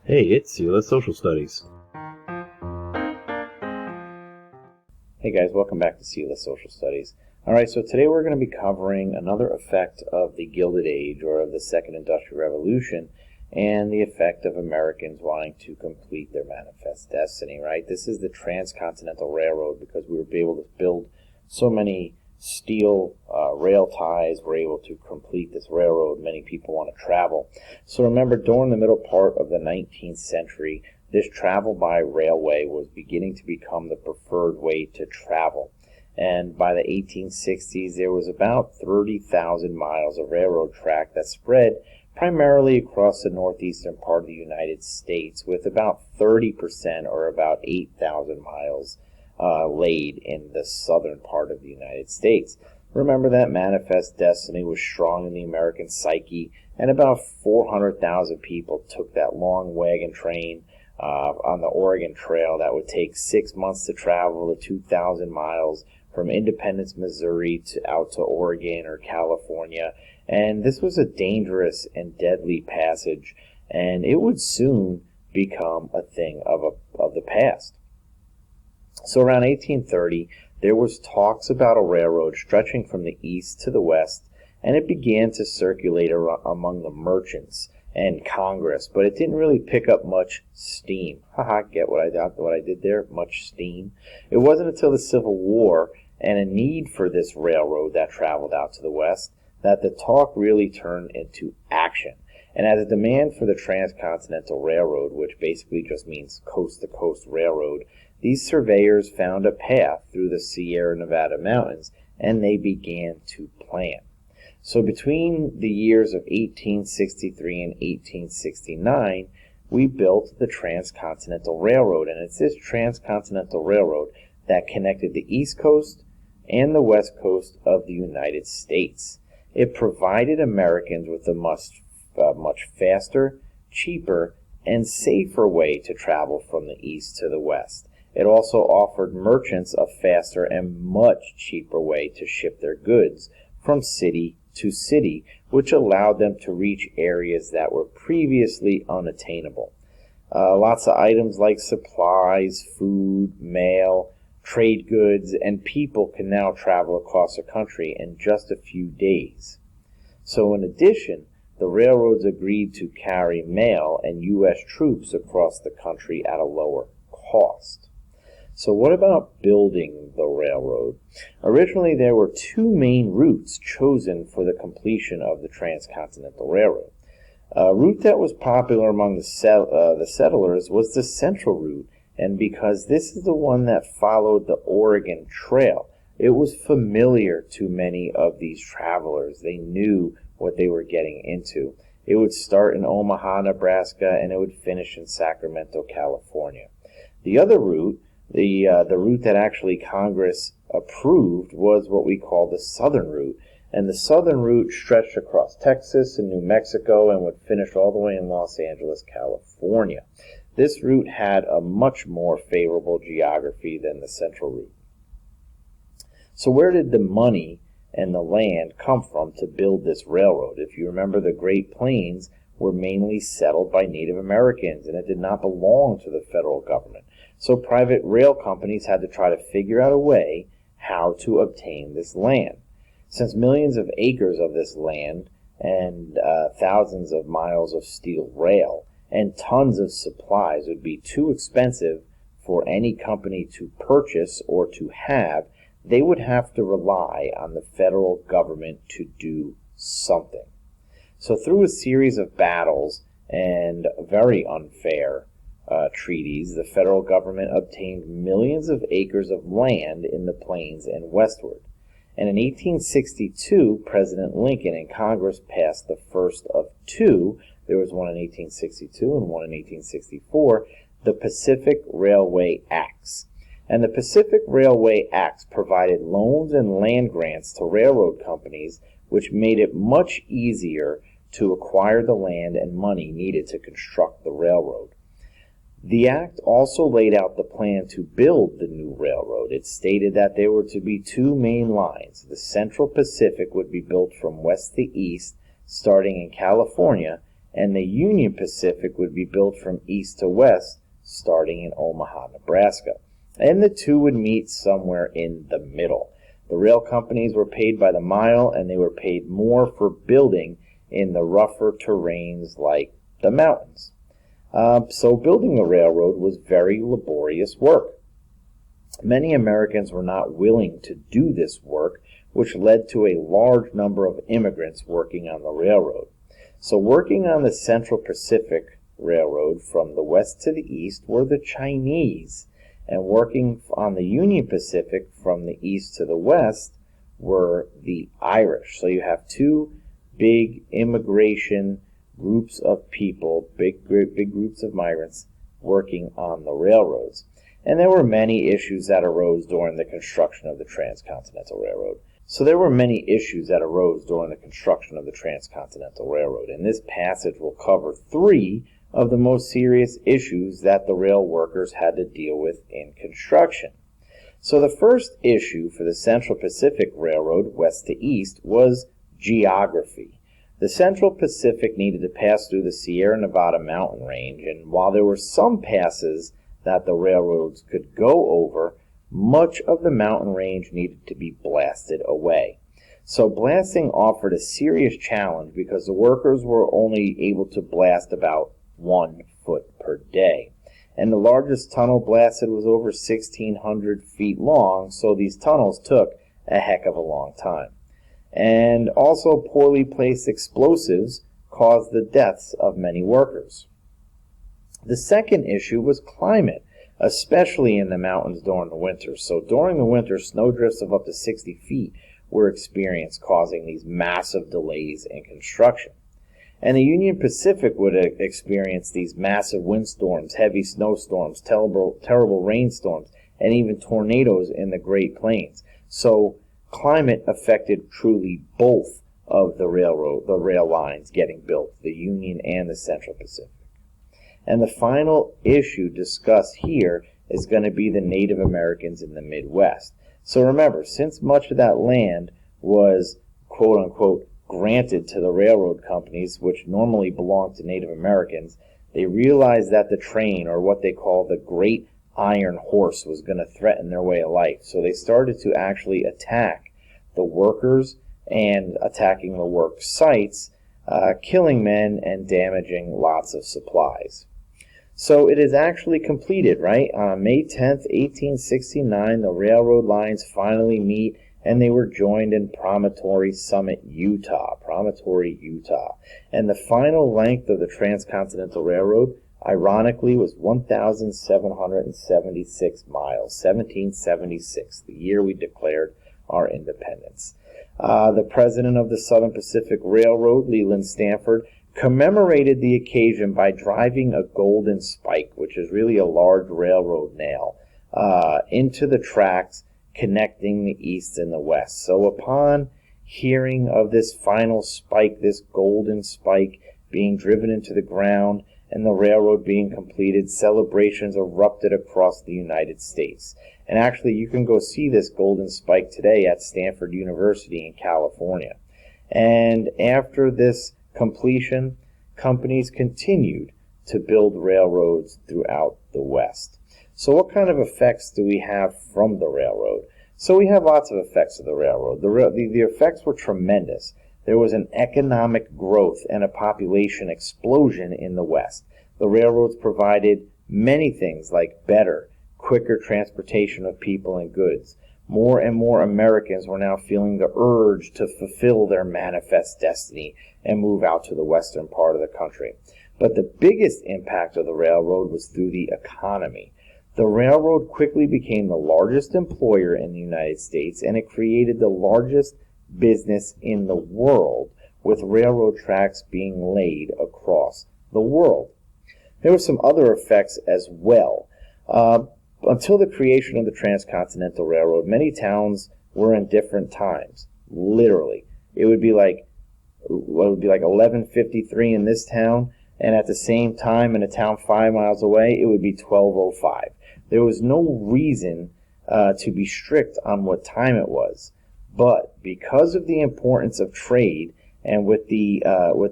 Hey, it's Sela Social Studies. Hey guys, welcome back to Sela Social Studies. Alright, so today we're going to be covering another effect of the Gilded Age, or of the Second Industrial Revolution, and the effect of Americans wanting to complete their manifest destiny, right? This is the Transcontinental Railroad, because we were able to build so many steel rail ties. We're able to complete this railroad. Many people want to travel. So remember, during the middle part of the 19th century, this travel by railway was beginning to become the preferred way to travel. And by the 1860s, there was about 30,000 miles of railroad track that spread primarily across the northeastern part of the United States, with about 30%, or about 8,000 miles, laid in the southern part of the United States. Remember that manifest destiny was strong in the American psyche, and about 400,000 people took that long wagon train on the Oregon Trail that would take 6 months to travel the 2,000 miles from Independence, Missouri out to Oregon or California. And this was a dangerous and deadly passage, and it would soon become a thing of the past. So around 1830, there was talks about a railroad stretching from the east to the west, and it began to circulate among the merchants and Congress, but it didn't really pick up much steam. Haha, get what I did there? Much steam. It wasn't until the Civil War and a need for this railroad that traveled out to the west that the talk really turned into action. And as a demand for the Transcontinental Railroad, which basically just means coast-to-coast railroad, these surveyors found a path through the Sierra Nevada mountains, and they began to plan. So between the years of 1863 and 1869, we built the Transcontinental Railroad, and it's this Transcontinental Railroad that connected the East Coast and the West Coast of the United States. It provided Americans with a much faster, cheaper, and safer way to travel from the east to the west. It also offered merchants a faster and much cheaper way to ship their goods from city to city, which allowed them to reach areas that were previously unattainable. Lots of items like supplies, food, mail, trade goods, and people can now travel across the country in just a few days. So in addition, the railroads agreed to carry mail and U.S. troops across the country at a lower cost. So what about building the railroad? Originally, there were two main routes chosen for the completion of the Transcontinental Railroad. A route that was popular among the settlers was the Central Route, and because this is the one that followed the Oregon Trail, it was familiar to many of these travelers. They knew what they were getting into. It would start in Omaha, Nebraska, and it would finish in Sacramento, California. The other route, the route that actually Congress approved, was what we call the Southern Route. And the Southern Route stretched across Texas and New Mexico and would finish all the way in Los Angeles, California. This route had a much more favorable geography than the Central Route. So where did the money and the land come from to build this railroad? If you remember, the Great Plains were mainly settled by Native Americans, and it did not belong to the federal government. So private rail companies had to try to figure out a way how to obtain this land. Since millions of acres of this land and thousands of miles of steel rail and tons of supplies would be too expensive for any company to purchase or to have, they would have to rely on the federal government to do something. So through a series of battles and very unfair treaties, the federal government obtained millions of acres of land in the plains and westward. And in 1862, President Lincoln and Congress passed the first of two. There was one in 1862 and one in 1864, the Pacific Railway Acts. And the Pacific Railway Acts provided loans and land grants to railroad companies, which made it much easier to acquire the land and money needed to construct the railroad. The act also laid out the plan to build the new railroad. It stated that there were to be two main lines. The Central Pacific would be built from west to east, starting in California, and the Union Pacific would be built from east to west, starting in Omaha, Nebraska. And the two would meet somewhere in the middle. The rail companies were paid by the mile, and they were paid more for building in the rougher terrains like the mountains. So building the railroad was very laborious work. Many Americans were not willing to do this work, which led to a large number of immigrants working on the railroad. So working on the Central Pacific Railroad from the west to the east were the Chinese, and working on the Union Pacific from the east to the west were the Irish. So you have two big immigration groups of people, big groups of migrants working on the railroads. And there were many issues that arose during the construction of the Transcontinental Railroad. And this passage will cover three of the most serious issues that the rail workers had to deal with in construction. So the first issue for the Central Pacific Railroad, west to east, was geography. The Central Pacific needed to pass through the Sierra Nevada mountain range, and while there were some passes that the railroads could go over, much of the mountain range needed to be blasted away. So blasting offered a serious challenge because the workers were only able to blast about 1 foot per day. And the largest tunnel blasted was over 1,600 feet long, so these tunnels took a heck of a long time. And also poorly placed explosives caused the deaths of many workers. The second issue was climate, especially in the mountains during the winter. So during the winter, snowdrifts of up to 60 feet were experienced, causing these massive delays in construction. And the Union Pacific would experience these massive windstorms, heavy snowstorms, terrible rainstorms, and even tornadoes in the Great Plains. So climate affected truly both of the rail lines getting built, the Union and the Central Pacific. And the final issue discussed here is going to be the Native Americans in the Midwest. So remember, since much of that land was, quote-unquote, granted to the railroad companies, which normally belonged to Native Americans, they realized that the train, or what they call the Great Iron Horse, was going to threaten their way of life. So they started to actually attack the workers and attacking the work sites, killing men and damaging lots of supplies. So it is actually completed, right? On May 10th, 1869, the railroad lines finally meet, and they were joined in Promontory Summit, Utah. And the final length of the Transcontinental Railroad, ironically, was 1,776 miles, 1776, the year we declared our independence. The president of the Southern Pacific Railroad, Leland Stanford, commemorated the occasion by driving a golden spike, which is really a large railroad nail, into the tracks connecting the east and the west. So upon hearing of this final spike, this golden spike being driven into the ground and the railroad being completed, celebrations erupted across the United States. And actually, you can go see this golden spike today at Stanford University in California. And after this completion, companies continued to build railroads throughout the West. So what kind of effects do we have from the railroad? So we have lots of effects of the railroad. The effects were tremendous. There was an economic growth and a population explosion in the West. The railroads provided many things like better, quicker transportation of people and goods. More and more Americans were now feeling the urge to fulfill their manifest destiny and move out to the western part of the country. But the biggest impact of the railroad was through the economy. The railroad quickly became the largest employer in the United States, and it created the largest business in the world, with railroad tracks being laid across the world. There were some other effects as well. Until the creation of the Transcontinental Railroad, many towns were in different times. Literally. It would be like 11:53 in this town, and at the same time in a town 5 miles away, it would be 12:05. There was no reason to be strict on what time it was. But because of the importance of trade, and with the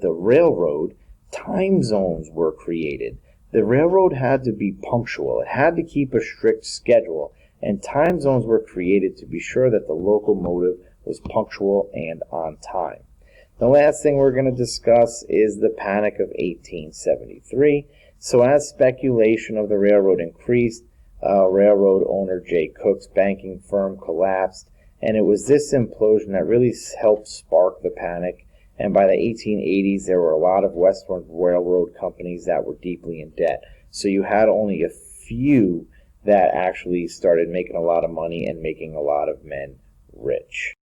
railroad time zones were created. The railroad had to be punctual. It had to keep a strict schedule, and time zones were created to be sure that the locomotive was punctual and on time. The last thing we're going to discuss is the Panic of 1873. So as speculation of the railroad increased, railroad owner Jay Cook's banking firm collapsed, and it was this implosion that really helped spark the panic. And by the 1880s, there were a lot of Western railroad companies that were deeply in debt. So you had only a few that actually started making a lot of money and making a lot of men rich.